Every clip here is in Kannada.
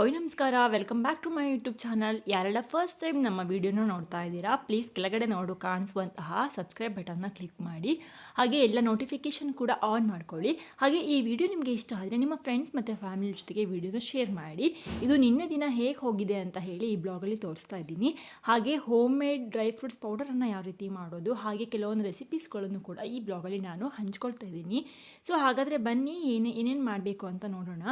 ಹಾಯ್ ನಮಸ್ಕಾರ, welcome back to my YouTube channel. ಯಾರೆಲ್ಲ ಫಸ್ಟ್ ಟೈಮ್ ನಮ್ಮ ವೀಡಿಯೋನ ನೋಡ್ತಾ ಇದ್ದೀರಾ, ಪ್ಲೀಸ್ ಕೆಳಗಡೆ ಕಾಣಿಸುವಂತಹ ಸಬ್ಸ್ಕ್ರೈಬ್ ಬಟನ್ನ ಕ್ಲಿಕ್ ಮಾಡಿ. ಹಾಗೆ ಎಲ್ಲ ನೋಟಿಫಿಕೇಷನ್ ಕೂಡ ಆನ್ ಮಾಡ್ಕೊಳ್ಳಿ. ಹಾಗೆ ಈ ವಿಡಿಯೋ ನಿಮಗೆ ಇಷ್ಟ ಆದರೆ ನಿಮ್ಮ ಫ್ರೆಂಡ್ಸ್ ಮತ್ತು ಫ್ಯಾಮಿಲಿ ಜೊತೆಗೆ ವಿಡಿಯೋನ ಶೇರ್ ಮಾಡಿ. ಇದು ನಿನ್ನೆ ದಿನ ಹೇಗೆ ಹೋಗಿದೆ ಅಂತ ಹೇಳಿ ಈ ಬ್ಲಾಗಲ್ಲಿ ತೋರಿಸ್ತಾ ಇದ್ದೀನಿ. ಹಾಗೆ ಹೋಮ್ ಮೇಡ್ ಡ್ರೈ ಫ್ರೂಟ್ಸ್ ಪೌಡರನ್ನು ಯಾವ ರೀತಿ ಮಾಡೋದು, ಹಾಗೆ ಕೆಲವೊಂದು ರೆಸಿಪೀಸ್ಗಳನ್ನು ಕೂಡ ಈ ಬ್ಲಾಗಲ್ಲಿ ನಾನು ಹಂಚ್ಕೊಳ್ತಾ ಇದ್ದೀನಿ. ಸೊ ಹಾಗಾದರೆ ಬನ್ನಿ ಏನೇನು ಮಾಡಬೇಕು ಅಂತ ನೋಡೋಣ.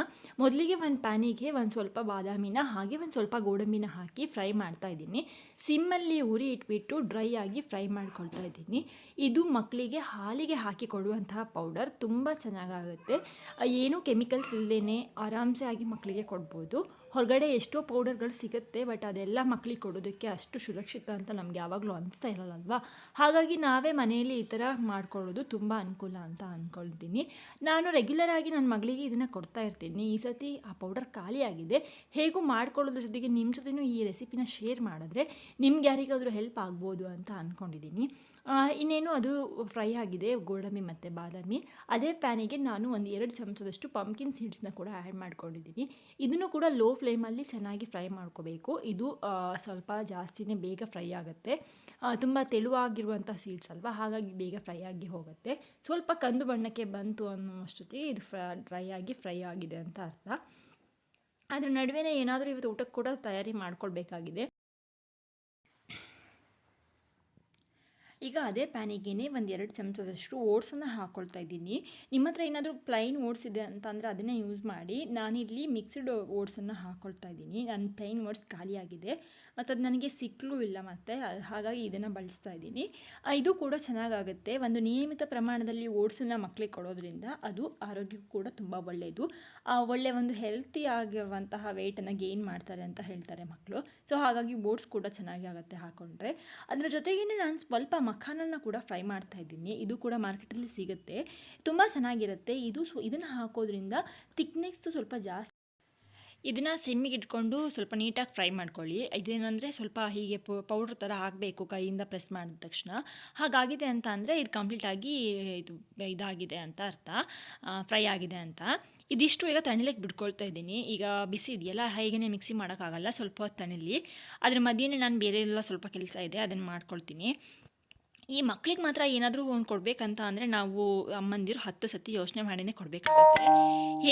ಮೊದಲಿಗೆ ಒಂದು ಪ್ಯಾನಿಗೆ ಒಂದು ಸ್ವಲ್ಪ ಬಾದಾಮಿನ ಹಾಗೆ ಒಂದು ಸ್ವಲ್ಪ ಗೋಡಂಬಿನ ಹಾಕಿ ಫ್ರೈ ಮಾಡ್ತಾ ಇದ್ದೀನಿ. ಸಿಮ್ಮಲ್ಲಿ ಉರಿ ಇಟ್ಬಿಟ್ಟು ಡ್ರೈ ಆಗಿ ಫ್ರೈ ಮಾಡ್ಕೊಳ್ತಾ ಇದ್ದೀನಿ. ಇದು ಮಕ್ಕಳಿಗೆ ಹಾಲಿಗೆ ಹಾಕಿ ಕೊಡುವಂತಹ ಪೌಡರ್ ತುಂಬ ಚೆನ್ನಾಗಾಗುತ್ತೆ. ಏನೂ ಕೆಮಿಕಲ್ಸ್ ಇಲ್ಲದೇ ಆರಾಮ್ಸೆ ಆಗಿ ಮಕ್ಕಳಿಗೆ ಕೊಡ್ಬೋದು. ಹೊರಗಡೆ ಎಷ್ಟೋ ಪೌಡರ್ಗಳು ಸಿಗುತ್ತೆ, ಬಟ್ ಅದೆಲ್ಲ ಮಕ್ಕಳಿಗೆ ಕೊಡೋದಕ್ಕೆ ಅಷ್ಟು ಸುರಕ್ಷಿತ ಅಂತ ನಮಗೆ ಯಾವಾಗಲೂ ಅನಿಸ್ತಾ ಇರಲ್ಲಲ್ವಾ. ಹಾಗಾಗಿ ನಾವೇ ಮನೆಯಲ್ಲಿ ಈ ಥರ ಮಾಡ್ಕೊಳ್ಳೋದು ತುಂಬ ಅನುಕೂಲ ಅಂತ ಅಂದ್ಕೊಳ್ತೀನಿ. ನಾನು ರೆಗ್ಯುಲರ್ ಆಗಿ ನನ್ನ ಮಗಳಿಗೆ ಇದನ್ನು ಕೊಡ್ತಾ ಇರ್ತೀನಿ. ಈ ಸತಿ ಆ ಪೌಡರ್ ಖಾಲಿಯಾಗಿದೆ. ಹೇಗೂ ಮಾಡ್ಕೊಳ್ಳೋದ್ರ ಜೊತೆಗೆ ನಿಮ್ಮ ಜೊತೆನೂ ಈ ರೆಸಿಪಿನ ಶೇರ್ ಮಾಡಿದ್ರೆ ನಿಮ್ಗೆ ಯಾರಿಗಾದರೂ ಹೆಲ್ಪ್ ಆಗ್ಬೋದು ಅಂತ ಅಂದ್ಕೊಂಡಿದ್ದೀನಿ. ಇನ್ನೇನು ಅದು ಫ್ರೈ ಆಗಿದೆ ಗೋಡಂಬಿ ಮತ್ತು ಬಾದಾಮಿ. ಅದೇ ಪ್ಯಾನಿಗೆ ನಾನು ಒಂದು 2 ಚಮಚದಷ್ಟು ಪಂಪ್ಕಿನ್ ಸೀಡ್ಸ್ನ ಕೂಡ ಆ್ಯಡ್ ಮಾಡ್ಕೊಂಡಿದ್ದೀನಿ. ಇದನ್ನು ಕೂಡ ಲೋ ಫ್ಲೇಮಲ್ಲಿ ಚೆನ್ನಾಗಿ ಫ್ರೈ ಮಾಡ್ಕೋಬೇಕು. ಇದು ಸ್ವಲ್ಪ ಜಾಸ್ತಿನೇ ಬೇಗ ಫ್ರೈ ಆಗುತ್ತೆ. ತುಂಬ ತೆಳುವಾಗಿರುವಂಥ ಸೀಡ್ಸ್ ಅಲ್ವಾ, ಹಾಗಾಗಿ ಬೇಗ ಫ್ರೈ ಆಗಿ ಹೋಗುತ್ತೆ. ಸ್ವಲ್ಪ ಕಂದು ಬಣ್ಣಕ್ಕೆ ಬಂತು ಅನ್ನೋಷ್ಟೊತ್ತಿಗೆ ಇದು ಫ್ರೈ ಆಗಿದೆ ಅಂತ ಅರ್ಥ. ಅದ್ರ ನಡುವೆ ಏನಾದರೂ ಇವತ್ತು ಊಟಕ್ಕೆ ಕೂಡ ತಯಾರಿ ಮಾಡ್ಕೊಳ್ಬೇಕಾಗಿದೆ. ಈಗ ಅದೇ ಪ್ಯಾನಿಗೆ ಒಂದು 2 ಚಮಚದಷ್ಟು ಓಟ್ಸನ್ನು ಹಾಕ್ಕೊಳ್ತಾ ಇದ್ದೀನಿ. ನಿಮ್ಮ ಹತ್ರ ಏನಾದರೂ ಪ್ಲೈನ್ ಓಟ್ಸ್ ಇದೆ ಅಂತ ಅಂದರೆ ಅದನ್ನೇ ಯೂಸ್ ಮಾಡಿ. ನಾನಿಲ್ಲಿ ಮಿಕ್ಸ್ಡ್ ಓಟ್ಸನ್ನು ಹಾಕ್ಕೊಳ್ತಾ ಇದ್ದೀನಿ. ನನ್ನ ಪ್ಲೈನ್ ಓಟ್ಸ್ ಖಾಲಿಯಾಗಿದೆ ಮತ್ತು ಅದು ನನಗೆ ಸಿಕ್ಕಲೂ ಇಲ್ಲ, ಮತ್ತು ಹಾಗಾಗಿ ಇದನ್ನು ಬಳಸ್ತಾ ಇದ್ದೀನಿ. ಇದು ಕೂಡ ಚೆನ್ನಾಗಾಗುತ್ತೆ. ಒಂದು ನಿಯಮಿತ ಪ್ರಮಾಣದಲ್ಲಿ ಓಟ್ಸನ್ನು ಮಕ್ಕಳಿಗೆ ಕೊಡೋದ್ರಿಂದ ಅದು ಆರೋಗ್ಯಕ್ಕೂ ಕೂಡ ತುಂಬ ಒಳ್ಳೆಯದು. ಒಳ್ಳೆಯ ಒಂದು ಹೆಲ್ತಿ ಆಗಿರುವಂತಹ ವೆಯ್ಟನ್ನು ಗೇನ್ ಮಾಡ್ತಾರೆ ಅಂತ ಹೇಳ್ತಾರೆ ಮಕ್ಕಳು. ಸೊ ಹಾಗಾಗಿ ಓಟ್ಸ್ ಕೂಡ ಚೆನ್ನಾಗಿ ಆಗುತ್ತೆ ಹಾಕ್ಕೊಂಡ್ರೆ. ಅದರ ಜೊತೆಗೇ ನಾನು ಸ್ವಲ್ಪ ಮಖಾನನ್ನು ಕೂಡ ಫ್ರೈ ಮಾಡ್ತಾ ಇದ್ದೀನಿ. ಇದು ಕೂಡ ಮಾರ್ಕೆಟಲ್ಲಿ ಸಿಗುತ್ತೆ, ತುಂಬ ಚೆನ್ನಾಗಿರುತ್ತೆ. ಇದನ್ನು ಹಾಕೋದ್ರಿಂದ ಥಿಕ್ನೆಸ್ ಸ್ವಲ್ಪ ಜಾಸ್ತಿ. ಇದನ್ನು ಸಿಮ್ಮಿಗೆ ಇಟ್ಕೊಂಡು ಸ್ವಲ್ಪ ನೀಟಾಗಿ ಫ್ರೈ ಮಾಡ್ಕೊಳ್ಳಿ. ಇದೇನೆಂದರೆ ಸ್ವಲ್ಪ ಹೀಗೆ ಪೌಡ್ರ್ ಥರ ಹಾಕಬೇಕು ಕೈಯಿಂದ ಪ್ರೆಸ್ ಮಾಡಿದ ತಕ್ಷಣ. ಹಾಗಾಗಿದೆ ಅಂತ ಅಂದರೆ ಇದು ಕಂಪ್ಲೀಟಾಗಿ ಇದಾಗಿದೆ ಅಂತ ಅರ್ಥ, ಫ್ರೈ ಆಗಿದೆ ಅಂತ. ಇದಿಷ್ಟು ಈಗ ತಣಿಲಿಕ್ಕೆ ಬಿಟ್ಕೊಳ್ತಾ ಇದ್ದೀನಿ. ಈಗ ಬಿಸಿ ಇದೆಯಲ್ಲ, ಹೇಗೇ ಮಿಕ್ಸಿ ಮಾಡೋಕ್ಕಾಗಲ್ಲ, ಸ್ವಲ್ಪ ಹೊತ್ತು ತಣಿಲಿ. ಅದ್ರ ಮಧ್ಯೆ ನಾನು ಬೇರೆ ಎಲ್ಲ ಸ್ವಲ್ಪ ಕೆಲಸ ಇದೆ, ಅದನ್ನು ಮಾಡ್ಕೊಳ್ತೀನಿ. ಈ ಮಕ್ಳಿಗೆ ಮಾತ್ರ ಏನಾದರೂ ಒಂದು ಕೊಡಬೇಕಂತ ಅಂದರೆ ನಾವು ಅಮ್ಮಂದಿರು 10 ಸತಿ ಯೋಚನೆ ಮಾಡಿನೇ ಕೊಡಬೇಕಾಗತ್ತೆ.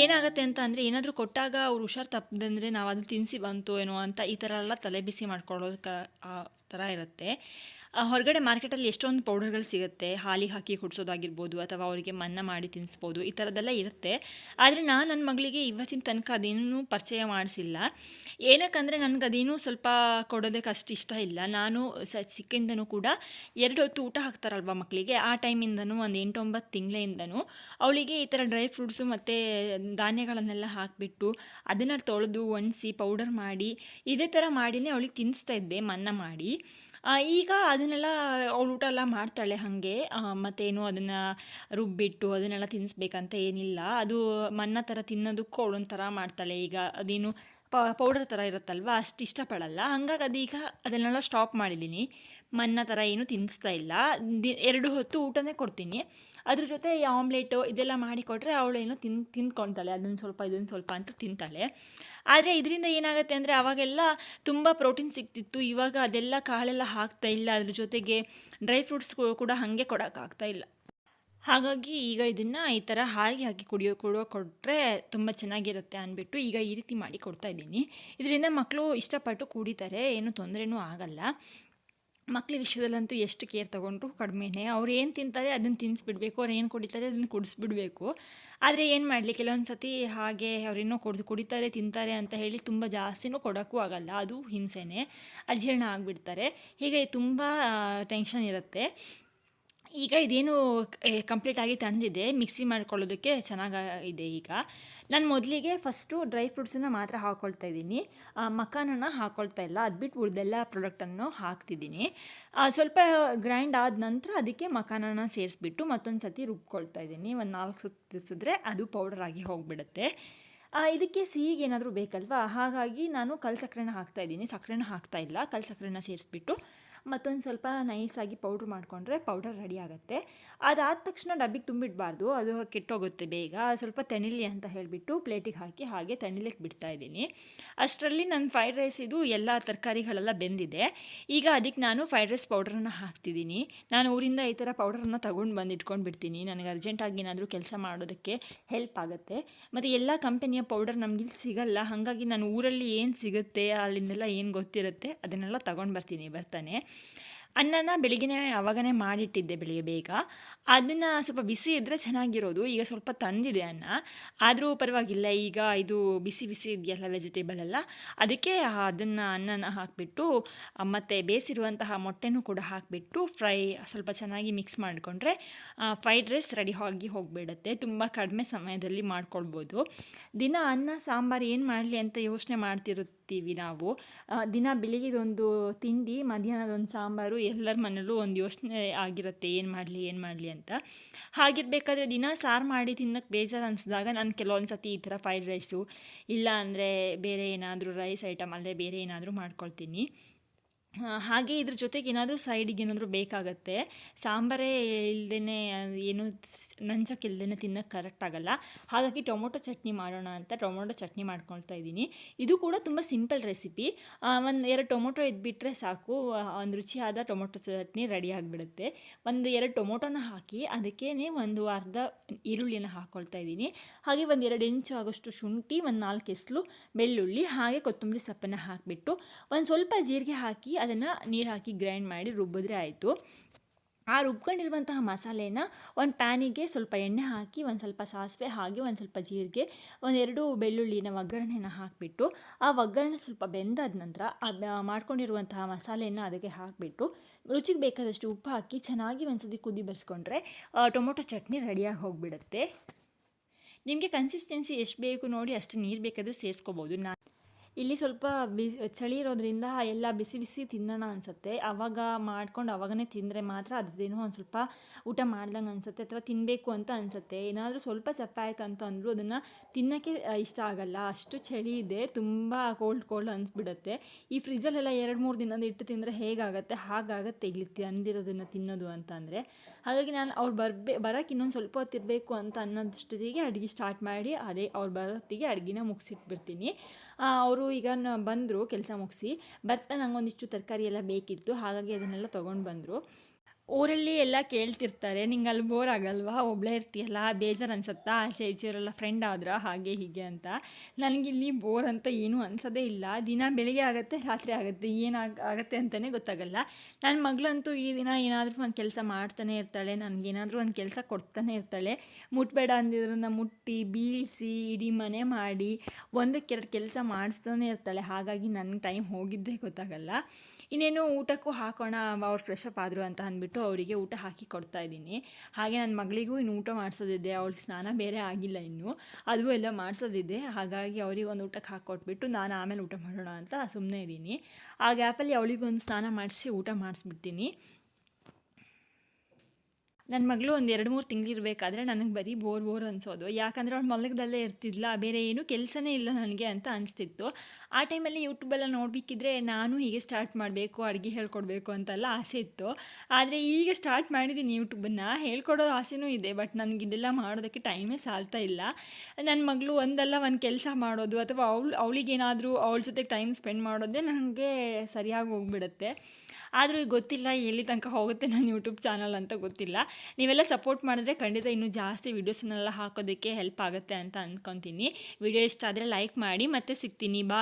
ಏನಾಗುತ್ತೆ ಅಂತ ಅಂದರೆ ಏನಾದರೂ ಕೊಟ್ಟಾಗ ಅವ್ರು ಹುಷಾರು ತಪ್ಪದಂದರೆ ನಾವು ಅದನ್ನು ತಿನ್ನಿಸಿ ಬಂತು ಏನೋ ಅಂತ ಈ ಥರ ಎಲ್ಲ ತಲೆ ಬಿಸಿ ಮಾಡ್ಕೊಳ್ಳೋದಕ್ಕೆ ಆ ಥರ ಇರುತ್ತೆ. ಹೊರಗಡೆ ಮಾರ್ಕೆಟಲ್ಲಿ ಎಷ್ಟೊಂದು ಪೌಡರ್ಗಳು ಸಿಗುತ್ತೆ, ಹಾಲಿಗೆ ಹಾಕಿ ಕುಡಿಸೋದಾಗಿರ್ಬೋದು ಅಥವಾ ಅವರಿಗೆ ಮನ್ನ ಮಾಡಿ ತಿನ್ನಿಸ್ಬೋದು, ಈ ಥರದ್ದೆಲ್ಲ ಇರುತ್ತೆ. ಆದರೆ ನಾನು ನನ್ನ ಮಗಳಿಗೆ ಇವತ್ತಿನ ತನಕ ಅದೇನೂ ಪರಿಚಯ ಮಾಡಿಸಿಲ್ಲ. ಏನಕ್ಕಂದರೆ ನನಗೆ ಅದೇನೂ ಸ್ವಲ್ಪ ಕೊಡೋದಕ್ಕೆ ಅಷ್ಟು ಇಷ್ಟ ಇಲ್ಲ. ನಾನು ಚಿಕ್ಕಿಂದನೂ ಕೂಡ 2 ಹೊತ್ತು ಊಟ ಹಾಕ್ತಾರಲ್ವ ಮಕ್ಕಳಿಗೆ, ಆ ಟೈಮಿಂದನೂ ಒಂದು 8-9 ತಿಂಗಳಿಂದನೂ ಅವಳಿಗೆ ಈ ಥರ ಡ್ರೈ ಫ್ರೂಟ್ಸು ಮತ್ತು ಧಾನ್ಯಗಳನ್ನೆಲ್ಲ ಹಾಕಿಬಿಟ್ಟು ಅದನ್ನು ತೊಳೆದು ಒಣಸಿ ಪೌಡರ್ ಮಾಡಿ ಇದೇ ಥರ ಮಾಡಿನೇ ಅವಳಿಗೆ ತಿನ್ನಿಸ್ತಾ ಇದ್ದೆ ಮನ್ನ ಮಾಡಿ. ಈಗ ಅದನ್ನೆಲ್ಲ ಅವಳು ಊಟ ಎಲ್ಲ ಮಾಡ್ತಾಳೆ ಹಾಗೆ. ಮತ್ತೇನು ಅದನ್ನು ರುಬ್ಬಿಟ್ಟು ಅದನ್ನೆಲ್ಲ ತಿನ್ನಿಸ್ಬೇಕಂತ ಏನಿಲ್ಲ. ಅದು ಮನ್ನ ಥರ ತಿನ್ನೋದಕ್ಕೂ ಅವಳೊಂಥರ ಮಾಡ್ತಾಳೆ. ಈಗ ಅದೇನು ಪೌಡರ್ ಥರ ಇರುತ್ತಲ್ವ, ಅಷ್ಟು ಇಷ್ಟಪಡಲ್ಲ. ಹಂಗಾಗಿ ಅದೀಗ ಅದನ್ನೆಲ್ಲ ಸ್ಟಾಪ್ ಮಾಡಿದ್ದೀನಿ. ಮನ್ನ ಥರ ಏನೂ ತಿನ್ನಿಸ್ತಾ ಇಲ್ಲ. 2 ಹೊತ್ತು ಊಟನೇ ಕೊಡ್ತೀನಿ. ಅದ್ರ ಜೊತೆ ಈ ಆಮ್ಲೆಟು ಇದೆಲ್ಲ ಮಾಡಿ ಕೊಟ್ಟರೆ ಅವಳೇನೋ ತಿಂದ್ಕೊಳ್ತಾಳೆ, ಅದನ್ನು ಸ್ವಲ್ಪ ಇದನ್ನು ಸ್ವಲ್ಪ ಅಂತ ತಿಂತಾಳೆ. ಆದರೆ ಇದರಿಂದ ಏನಾಗುತ್ತೆ ಅಂದರೆ ಆವಾಗೆಲ್ಲ ತುಂಬ ಪ್ರೋಟೀನ್ ಸಿಗ್ತಿತ್ತು. ಇವಾಗ ಅದೆಲ್ಲ ಕಾಳೆಲ್ಲ ಹಾಕ್ತಾ ಇಲ್ಲ. ಅದ್ರ ಜೊತೆಗೆ ಡ್ರೈ ಫ್ರೂಟ್ಸ್ ಕೂಡ ಹಾಗೆ ಕೊಡೋಕ್ಕಾಗ್ತಾ ಇಲ್ಲ. ಹಾಗಾಗಿ ಈಗ ಇದನ್ನು ಈ ಥರ ಹಾಲಿಗೆ ಹಾಕಿ ಕೊಟ್ಟರೆ ತುಂಬ ಚೆನ್ನಾಗಿರುತ್ತೆ ಅಂದ್ಬಿಟ್ಟು ಈಗ ಈ ರೀತಿ ಮಾಡಿ ಕೊಡ್ತಾ ಇದ್ದೀನಿ. ಇದರಿಂದ ಮಕ್ಕಳು ಇಷ್ಟಪಟ್ಟು ಕುಡಿತಾರೆ, ಏನೂ ತೊಂದರೆನೂ ಆಗಲ್ಲ. ಮಕ್ಕಳ ವಿಷಯದಲ್ಲಂತೂ ಎಷ್ಟು ಕೇರ್ ತೊಗೊಂಡ್ರು ಕಡಿಮೆನೇ. ಅವ್ರು ಏನು ತಿಂತಾರೆ ಅದನ್ನು ತಿನ್ನಿಸ್ಬಿಡ್ಬೇಕು, ಅವ್ರು ಏನು ಕುಡಿತಾರೆ ಅದನ್ನು ಕುಡಿಸ್ಬಿಡ್ಬೇಕು. ಆದರೆ ಏನು ಮಾಡಲಿ, ಕೆಲವೊಂದು ಸತಿ ಹಾಗೆ ಅವ್ರೇನೋ ಕುಡಿತಾರೆ ತಿಂತಾರೆ ಅಂತ ಹೇಳಿ ತುಂಬ ಜಾಸ್ತಿನೂ ಕೊಡೋಕ್ಕೂ ಆಗಲ್ಲ, ಅದು ಹಿಂಸೆನೇ, ಅಜೀರ್ಣ ಆಗಿಬಿಡ್ತಾರೆ. ಹೀಗೆ ತುಂಬ ಟೆನ್ಷನ್ ಇರುತ್ತೆ. ಈಗ ಇದೇನು ಕಂಪ್ಲೀಟಾಗಿ ತಣ್ಣದಿದೆ, ಮಿಕ್ಸಿ ಮಾಡ್ಕೊಳ್ಳೋದಕ್ಕೆ ಚೆನ್ನಾಗಿದೆ. ಈಗ ನಾನು ಮೊದಲಿಗೆ ಫಸ್ಟು ಡ್ರೈ ಫ್ರೂಟ್ಸನ್ನು ಮಾತ್ರ ಹಾಕ್ಕೊಳ್ತಾ ಇದ್ದೀನಿ, ಮಖಾನನ್ನು ಹಾಕ್ಕೊಳ್ತಾ ಇಲ್ಲ. ಅದು ಬಿಟ್ಟು ಉಳಿದೆಲ್ಲ ಪ್ರಾಡಕ್ಟನ್ನು ಹಾಕ್ತಿದ್ದೀನಿ. ಸ್ವಲ್ಪ ಗ್ರೈಂಡ್ ಆದ ನಂತರ ಅದಕ್ಕೆ ಮಖಾನನ ಸೇರಿಸ್ಬಿಟ್ಟು ಮತ್ತೊಂದು ಸತಿ ರುಬ್ಕೊಳ್ತಾ ಇದ್ದೀನಿ. ಒಂದು 4 ಸುತ್ತು ತಿರ್ಸಿದ್ರೆ ಅದು ಪೌಡರ್ ಆಗಿ ಹೋಗಿಬಿಡುತ್ತೆ. ಇದಕ್ಕೆ ಸಿಹಿಗೆ ಏನಾದರೂ ಬೇಕಲ್ವಾ, ಹಾಗಾಗಿ ನಾನು ಕಲ್ಲು ಸಕ್ಕರೆನ ಹಾಕ್ತಾಯಿದ್ದೀನಿ. ಸಕ್ಕರೆನ ಹಾಕ್ತಾಯಿಲ್ಲ, ಕಲ್ಲು ಸಕ್ಕರೆನ ಸೇರಿಸ್ಬಿಟ್ಟು ಮತ್ತೊಂದು ಸ್ವಲ್ಪ ನೈಸಾಗಿ ಪೌಡ್ರ್ ಮಾಡಿಕೊಂಡ್ರೆ ಪೌಡರ್ ರೆಡಿ ಆಗುತ್ತೆ. ಅದಾದ ತಕ್ಷಣ ಡಬ್ಬಿಗೆ ತುಂಬಿಡಬಾರ್ದು, ಅದು ಕೆಟ್ಟೋಗುತ್ತೆ ಬೇಗ. ಸ್ವಲ್ಪ ತಣಿಲಿ ಅಂತ ಹೇಳಿಬಿಟ್ಟು ಪ್ಲೇಟಿಗೆ ಹಾಕಿ ಹಾಗೆ ತಣಿಲಿಕ್ಕೆ ಬಿಡ್ತಾಯಿದ್ದೀನಿ. ಅಷ್ಟರಲ್ಲಿ ನನ್ನ ಫ್ರೈಡ್ ರೈಸ್ ಇದು ಎಲ್ಲ ತರಕಾರಿಗಳೆಲ್ಲ ಬೆಂದಿದೆ. ಈಗ ಅದಕ್ಕೆ ನಾನು ಫ್ರೈಡ್ ರೈಸ್ ಪೌಡ್ರನ್ನು ಹಾಕ್ತಿದ್ದೀನಿ. ನಾನು ಊರಿಂದ ಈ ಥರ ಪೌಡರನ್ನು ತೊಗೊಂಡು ಬಂದು ಇಟ್ಕೊಂಡು ಬಿಡ್ತೀನಿ. ನನಗೆ ಅರ್ಜೆಂಟಾಗಿ ಏನಾದರೂ ಕೆಲಸ ಮಾಡೋದಕ್ಕೆ ಹೆಲ್ಪ್ ಆಗುತ್ತೆ. ಮತ್ತು ಎಲ್ಲ ಕಂಪನಿಯ ಪೌಡರ್ ನಮಗಿಲ್ಲಿ ಸಿಗಲ್ಲ, ಹಾಗಾಗಿ ನಾನು ಊರಲ್ಲಿ ಏನು ಸಿಗುತ್ತೆ ಅಲ್ಲಿಂದೆಲ್ಲ ಏನು ಗೊತ್ತಿರುತ್ತೆ ಅದನ್ನೆಲ್ಲ ತಗೊಂಡು ಬರ್ತಾನೆ. ಅನ್ನನ ಬೆಳಿಗ್ಗೆನೇ ಆವಾಗನೇ ಮಾಡಿಟ್ಟಿದ್ದೆ ಬೆಳಿಗ್ಗೆ ಬೇಗ. ಅದನ್ನು ಸ್ವಲ್ಪ ಬಿಸಿ ಇದ್ದರೆ ಚೆನ್ನಾಗಿರೋದು. ಈಗ ಸ್ವಲ್ಪ ತಣ್ಣದಿದೆ ಅನ್ನ, ಆದರೂ ಪರವಾಗಿಲ್ಲ. ಈಗ ಇದು ಬಿಸಿ ಇದೆಯಲ್ಲ ವೆಜಿಟೇಬಲ್ ಎಲ್ಲ, ಅದಕ್ಕೆ ಅದನ್ನು ಅನ್ನನ ಹಾಕಿಬಿಟ್ಟು ಮತ್ತು ಬೇಯಿಸಿರುವಂತಹ ಮೊಟ್ಟೆನೂ ಕೂಡ ಹಾಕಿಬಿಟ್ಟು ಸ್ವಲ್ಪ ಚೆನ್ನಾಗಿ ಮಿಕ್ಸ್ ಮಾಡಿಕೊಂಡ್ರೆ ಫ್ರೈಡ್ ರೈಸ್ ರೆಡಿ ಆಗಿ ಹೋಗಿಬಿಡುತ್ತೆ. ತುಂಬ ಕಡಿಮೆ ಸಮಯದಲ್ಲಿ ಮಾಡ್ಕೊಳ್ಬೋದು. ದಿನ ಅನ್ನ ಸಾಂಬಾರು ಏನು ಮಾಡಲಿ ಅಂತ ಯೋಚನೆ ಮಾಡ್ತಿರ್ತೀವಿ ನಾವು. ದಿನ ಬೆಳಿಗ್ಗೆದೊಂದು ತಿಂಡಿ, ಮಧ್ಯಾಹ್ನದೊಂದು ಸಾಂಬಾರು, ಎಲ್ಲರ ಮನೇಲೂ ಒಂದು ಯೋಚನೆ ಆಗಿರುತ್ತೆ ಏನು ಮಾಡಲಿ ಅಂತ. ಹಾಗಿರಬೇಕಾದ್ರೆ ದಿನ ಸಾರು ಮಾಡಿ ತಿನ್ನೋಕ್ಕೆ ಬೇಜಾರು ಅನಿಸಿದಾಗ ನಾನು ಕೆಲವೊಂದು ಸತಿ ಈ ಥರ ಫ್ರೈಡ್ ರೈಸು ಇಲ್ಲ ಅಂದರೆ ಬೇರೆ ಏನಾದರೂ ರೈಸ್ ಐಟಮ್ ಅಲ್ಲದೆ ಬೇರೆ ಏನಾದರೂ ಮಾಡ್ಕೊಳ್ತೀನಿ. ಹಾಗೆ ಇದ್ರ ಜೊತೆಗೆ ಏನಾದರೂ ಸೈಡಿಗೆ ಏನಾದರೂ ಬೇಕಾಗತ್ತೆ. ಸಾಂಬಾರೇ ಇಲ್ಲದೇ ಏನು ನಂಚಕ್ಕಿಲ್ದೇ ತಿನ್ನೋಕ್ಕೆ ಕರೆಕ್ಟ್ ಆಗೋಲ್ಲ. ಹಾಗಾಗಿ ಟೊಮೊಟೊ ಚಟ್ನಿ ಮಾಡೋಣ ಅಂತ ಟೊಮೊಟೊ ಚಟ್ನಿ ಮಾಡ್ಕೊಳ್ತಾ ಇದ್ದೀನಿ. ಇದು ಕೂಡ ತುಂಬ ಸಿಂಪಲ್ ರೆಸಿಪಿ. 1-2 ಟೊಮೊಟೊ ಇದ್ಬಿಟ್ರೆ ಸಾಕು, ಒಂದು ರುಚಿಯಾದ ಟೊಮೊಟೊ ಚಟ್ನಿ ರೆಡಿ ಆಗಿಬಿಡುತ್ತೆ. 1-2 ಟೊಮೊಟೊನ ಹಾಕಿ ಅದಕ್ಕೇ ಒಂದು ಅರ್ಧ ಈರುಳ್ಳಿನ ಹಾಕ್ಕೊಳ್ತಾ ಇದ್ದೀನಿ. ಹಾಗೆ 1-2 ಇಂಚು ಆಗೋಷ್ಟು ಶುಂಠಿ, 1-4 ಎಸ್ಲು ಬೆಳ್ಳುಳ್ಳಿ, ಹಾಗೆ ಕೊತ್ತಂಬರಿ ಸೊಪ್ಪನ್ನು ಹಾಕಿಬಿಟ್ಟು ಒಂದು ಸ್ವಲ್ಪ ಜೀರಿಗೆ ಹಾಕಿ ಅದನ್ನು ನೀರು ಹಾಕಿ ಗ್ರೈಂಡ್ ಮಾಡಿ ರುಬ್ಬಿದ್ರೆ ಆಯಿತು. ಆ ರುಬ್ಕೊಂಡಿರುವಂತಹ ಮಸಾಲೆನ ಒಂದು ಪ್ಯಾನಿಗೆ ಸ್ವಲ್ಪ ಎಣ್ಣೆ ಹಾಕಿ ಒಂದು ಸ್ವಲ್ಪ ಸಾಸಿವೆ, ಹಾಗೆ ಒಂದು ಸ್ವಲ್ಪ ಜೀರಿಗೆ, 1-2 ಬೆಳ್ಳುಳ್ಳಿನ ಒಗ್ಗರಣೆನ ಹಾಕಿಬಿಟ್ಟು ಆ ಒಗ್ಗರಣೆ ಸ್ವಲ್ಪ ಬೆಂದಾದ ನಂತರ ಮಾಡ್ಕೊಂಡಿರುವಂತಹ ಮಸಾಲೆಯನ್ನು ಅದಕ್ಕೆ ಹಾಕಿಬಿಟ್ಟು ರುಚಿಗೆ ಬೇಕಾದಷ್ಟು ಉಪ್ಪು ಹಾಕಿ ಚೆನ್ನಾಗಿ ಒಂದ್ಸತಿ ಕುದಿ ಬರ್ಸ್ಕೊಂಡ್ರೆ ಟೊಮೊಟೊ ಚಟ್ನಿ ರೆಡಿಯಾಗಿ ಹೋಗಿಬಿಡುತ್ತೆ. ನಿಮಗೆ ಕನ್ಸಿಸ್ಟೆನ್ಸಿ ಎಷ್ಟು ಬೇಕು ನೋಡಿ ಅಷ್ಟು ನೀರು ಬೇಕಾದರೆ ಸೇರಿಸ್ಕೋಬೋದು. ಇಲ್ಲಿ ಸ್ವಲ್ಪ ಚಳಿ ಇರೋದ್ರಿಂದ ಎಲ್ಲ ಬಿಸಿ ತಿನ್ನೋಣ ಅನಿಸುತ್ತೆ. ಆವಾಗ ಮಾಡ್ಕೊಂಡು ಆವಾಗನೇ ತಿಂದರೆ ಮಾತ್ರ ಅದೇನೋ ಒಂದು ಸ್ವಲ್ಪ ಊಟ ಮಾಡ್ದಂಗೆ ಅನಿಸುತ್ತೆ ಅಥವಾ ತಿನ್ನಬೇಕು ಅಂತ ಅನಿಸುತ್ತೆ. ಏನಾದರೂ ಸ್ವಲ್ಪ ಚಪ್ಪಾಯ್ತು ಅಂತ ಅಂದರೂ ಅದನ್ನು ತಿನ್ನೋಕ್ಕೆ ಇಷ್ಟ ಆಗಲ್ಲ, ಅಷ್ಟು ಚಳಿ ಇದೆ, ತುಂಬ ಕೋಲ್ಡ್ ಅನಿಸ್ಬಿಡುತ್ತೆ. ಈ ಫ್ರಿಜ್ಜಲ್ಲೆಲ್ಲ 2-3 ದಿನದ ಇಟ್ಟು ತಿಂದರೆ ಹೇಗಾಗುತ್ತೆ ಹಾಗಾಗುತ್ತೆ ಇಲ್ಲಿ ತಂದಿರೋದನ್ನು ತಿನ್ನೋದು ಅಂತ ಅಂದರೆ. ಹಾಗಾಗಿ ನಾನು ಅವ್ರು ಬರೋಕ್ಕೆ ಇನ್ನೊಂದು ಸ್ವಲ್ಪ ಹೊತ್ತಿರಬೇಕು ಅಂತ ಅನ್ನೋದಷ್ಟೊತ್ತಿಗೆ ಅಡುಗೆ ಸ್ಟಾರ್ಟ್ ಮಾಡಿ ಅವ್ರು ಬರೋತ್ತಿಗೆ ಅಡುಗೆನ ಮುಗಿಸಿಟ್ಬಿಡ್ತೀನಿ. ಅವರು ಈಗ ಬಂದರು ಕೆಲಸ ಮುಗಿಸಿ ಬರ್ತಾ ನಂಗೊಂದಿಷ್ಟು ತರಕಾರಿ ಎಲ್ಲ ಬೇಕಿತ್ತು, ಹಾಗಾಗಿ ಅದನ್ನೆಲ್ಲ ತೊಗೊಂಡು ಬಂದರು. ಊರಲ್ಲಿ ಎಲ್ಲ ಕೇಳ್ತಿರ್ತಾರೆ, ನಿಂಗೆ ಅಲ್ಲಿ ಬೋರ್ ಆಗಲ್ವಾ, ಒಬ್ಬಳೇ ಇರ್ತೀಯಲ್ಲ, ಬೇಜಾರು ಅನ್ಸುತ್ತಾ, ಆಚೆ ಈಚೆ ಇವರೆಲ್ಲ ಫ್ರೆಂಡ್ ಆದ್ರೆ ಹಾಗೆ ಹೀಗೆ ಅಂತ. ನನಗಿಲ್ಲಿ ಬೋರ್ ಅಂತ ಏನೂ ಅನ್ಸೋದೇ ಇಲ್ಲ. ದಿನ ಬೆಳಿಗ್ಗೆ ಆಗುತ್ತೆ, ರಾತ್ರಿ ಆಗುತ್ತೆ, ಆಗುತ್ತೆ ಅಂತಲೇ ಗೊತ್ತಾಗಲ್ಲ. ನನ್ನ ಮಗಳಂತೂ ಈ ದಿನ ಏನಾದರೂ ಒಂದು ಕೆಲಸ ಮಾಡ್ತಾನೆ ಇರ್ತಾಳೆ, ನನಗೇನಾದರೂ ಒಂದು ಕೆಲಸ ಕೊಡ್ತಾನೆ ಇರ್ತಾಳೆ. ಮುಟ್ಬೇಡ ಅಂದಿದ್ರನ್ನ ಮುಟ್ಟಿ ಬೀಳಿಸಿ ಇಡೀ ಮನೆ ಮಾಡಿ 1-2 ಕೆಲಸ ಮಾಡಿಸ್ತಾನೆ ಇರ್ತಾಳೆ. ಹಾಗಾಗಿ ನನ್ನ ಟೈಮ್ ಹೋಗಿದ್ದೇ ಗೊತ್ತಾಗಲ್ಲ. ಇನ್ನೇನು ಊಟಕ್ಕೂ ಹಾಕೋಣ, ಅವ್ರು ಫ್ರೆಶ್ ಅಪ್ ಆದರು ಅಂತ ಅಂದ್ಬಿಟ್ಟು ಅವರಿಗೆ ಊಟ ಹಾಕಿ ಕೊಡ್ತಾ ಇದ್ದೀನಿ. ಹಾಗೆ ನನ್ನ ಮಗಳಿಗೂ ಇನ್ನು ಊಟ ಮಾಡಿಸೋದಿದೆ, ಅವಳಿಗೆ ಸ್ನಾನ ಬೇರೆ ಆಗಿಲ್ಲ ಇನ್ನು, ಅದು ಎಲ್ಲ ಮಾಡಿಸೋದಿದೆ. ಹಾಗಾಗಿ ಅವರಿಗೆ ಒಂದು ಊಟಕ್ಕೆ ಹಾಕ್ಕೊಟ್ಬಿಟ್ಟು ನಾನು ಆಮೇಲೆ ಊಟ ಮಾಡೋಣ ಅಂತ ಸುಮ್ಮನೆ ಇದ್ದೀನಿ. ಆ ಗ್ಯಾಪಲ್ಲಿ ಅವಳಿಗೊಂದು ಸ್ನಾನ ಮಾಡಿಸಿ ಊಟ ಮಾಡಿಸ್ಬಿಡ್ತೀನಿ. ನನ್ನ ಮಗಳು ಒಂದು 2-3 ತಿಂಗಳಿರಬೇಕಾದ್ರೆ ನನಗೆ ಬರೀ ಬೋರ್ ಅನಿಸೋದು. ಯಾಕಂದರೆ ಅವಳು ಮಲಗದಲ್ಲೇ ಇರ್ತಿದ್ಲ, ಬೇರೆ ಏನೂ ಕೆಲಸನೇ ಇಲ್ಲ ನನಗೆ ಅಂತ ಅನಿಸ್ತಿತ್ತು. ಆ ಟೈಮಲ್ಲಿ ಯೂಟ್ಯೂಬೆಲ್ಲ ನೋಡಬೇಕಿದ್ರೆ ನಾನು ಹೀಗೆ ಸ್ಟಾರ್ಟ್ ಮಾಡಬೇಕು, ಅಡುಗೆ ಹೇಳ್ಕೊಡ್ಬೇಕು ಅಂತೆಲ್ಲ ಆಸೆ ಇತ್ತು. ಆದರೆ ಈಗ ಸ್ಟಾರ್ಟ್ ಮಾಡಿದ್ದೀನಿ ಯೂಟ್ಯೂಬನ್ನು. ಹೇಳ್ಕೊಡೋ ಆಸೆನೂ ಇದೆ, ಬಟ್ ನನಗಿದೆಲ್ಲ ಮಾಡೋದಕ್ಕೆ ಟೈಮೇ ಸಾಲ್ತಾ ಇಲ್ಲ. ನನ್ನ ಮಗಳು ಒಂದು ಕೆಲಸ ಮಾಡೋದು ಅಥವಾ ಅವಳಿಗೇನಾದರೂ ಅವಳ ಜೊತೆ ಟೈಮ್ ಸ್ಪೆಂಡ್ ಮಾಡೋದೇ ನನಗೆ ಸರಿಯಾಗಿ ಹೋಗ್ಬಿಡುತ್ತೆ. ಆದರೂ ಈಗ ಗೊತ್ತಿಲ್ಲ ಎಲ್ಲಿ ತನಕ ಹೋಗುತ್ತೆ ನನ್ನ ಯೂಟ್ಯೂಬ್ ಚಾನಲ್ ಅಂತ ಗೊತ್ತಿಲ್ಲ. ನೀವೆಲ್ಲ ಸಪೋರ್ಟ್ ಮಾಡಿದ್ರೆ ಖಂಡಿತ ಇನ್ನೂ ಜಾಸ್ತಿ ವೀಡಿಯೋಸನ್ನೆಲ್ಲ ಹಾಕೋದಕ್ಕೆ ಹೆಲ್ಪ್ ಆಗುತ್ತೆ ಅಂತ ಅಂದ್ಕೊತೀನಿ. ವಿಡಿಯೋ ಇಷ್ಟ ಆದರೆ ಲೈಕ್ ಮಾಡಿ, ಮತ್ತೆ ಸಿಗ್ತೀನಿ. ಬಾಯ್.